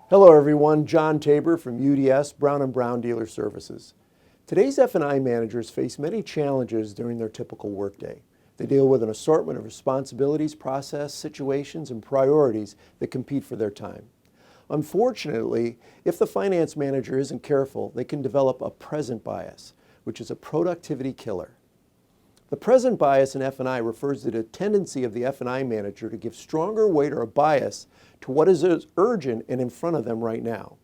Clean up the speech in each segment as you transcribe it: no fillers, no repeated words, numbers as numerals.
Hello everyone, John Tabor from UDS Brown & Brown Dealer Services. Today's F&I managers face many challenges during their typical workday. They deal with an assortment of responsibilities, process, situations, and priorities that compete for their time. Unfortunately, if the finance manager isn't careful, they can develop a present bias, which is a productivity killer. The present bias in F&I refers to the tendency of the F&I manager to give stronger weight or a bias to what is urgent and in front of them right now.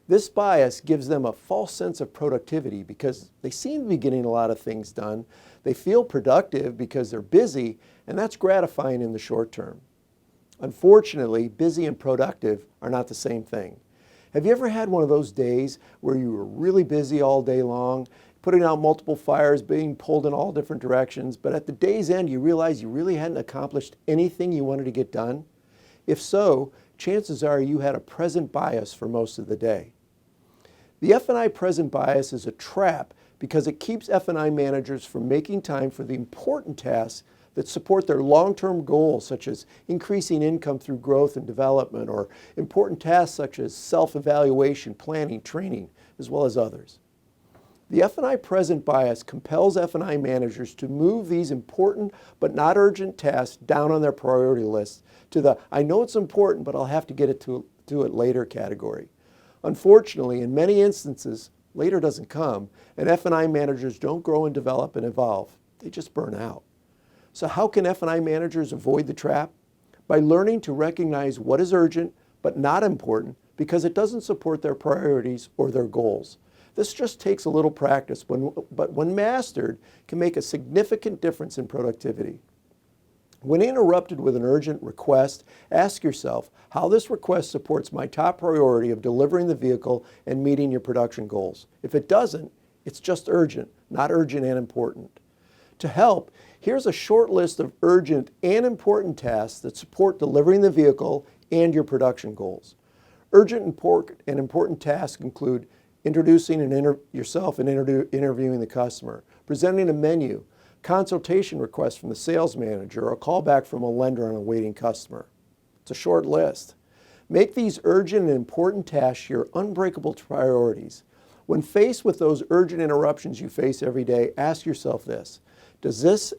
This bias gives them a false sense of productivity because they seem to be getting a lot of things done. They feel productive because they're busy, and that's gratifying in the short term. Unfortunately, busy and productive are not the same thing. Have you ever had one of those days where you were really busy all day long, putting out multiple fires, being pulled in all different directions, but at the day's end you realize you really hadn't accomplished anything you wanted to get done? If so, chances are you had a present bias for most of the day. The F&I present bias is a trap because it keeps F&I managers from making time for the important tasks that support their long-term goals, such as increasing income through growth and development, or important tasks such as self-evaluation, planning, training, as well as others. The F&I present bias compels F&I managers to move these important but not urgent tasks down on their priority list to the "I know it's important, but I'll have to get to it later" category. Unfortunately, in many instances, later doesn't come, and F&I managers don't grow and develop and evolve. They just burn out. So how can F&I managers avoid the trap? By learning to recognize what is urgent but not important because it doesn't support their priorities or their goals. This just takes a little practice, but when mastered, can make a significant difference in productivity. When interrupted with an urgent request, ask yourself how this request supports my top priority of delivering the vehicle and meeting your production goals. If it doesn't, it's just urgent, not urgent and important. To help, here's a short list of urgent and important tasks that support delivering the vehicle and your production goals. Urgent and important tasks include introducing yourself and interviewing the customer, presenting a menu, consultation request from the sales manager, or a callback from a lender on a waiting customer. It's a short list. Make these urgent and important tasks your unbreakable priorities. When faced with those urgent interruptions you face every day, ask yourself this: does this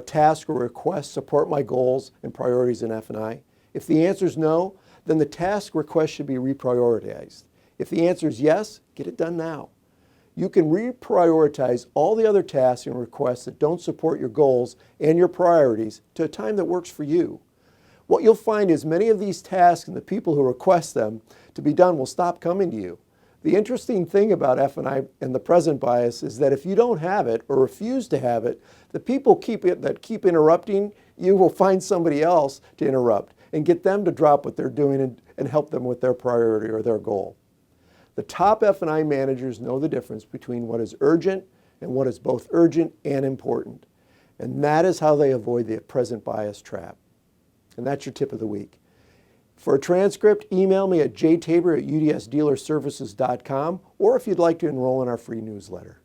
task or request support my goals and priorities in F&I? If the answer is no, then the task request should be reprioritized. If the answer is yes, get it done now. You can reprioritize all the other tasks and requests that don't support your goals and your priorities to a time that works for you. What you'll find is many of these tasks and the people who request them to be done will stop coming to you. The interesting thing about F&I and the present bias is that if you don't have it or refuse to have it, the people that keep interrupting you will find somebody else to interrupt and get them to drop what they're doing and help them with their priority or their goal. The top F&I managers know the difference between what is urgent and what is both urgent and important. And that is how they avoid the present bias trap. And that's your tip of the week. For a transcript, email me at jtabor@udsdealerservices.com, or if you'd like to enroll in our free newsletter.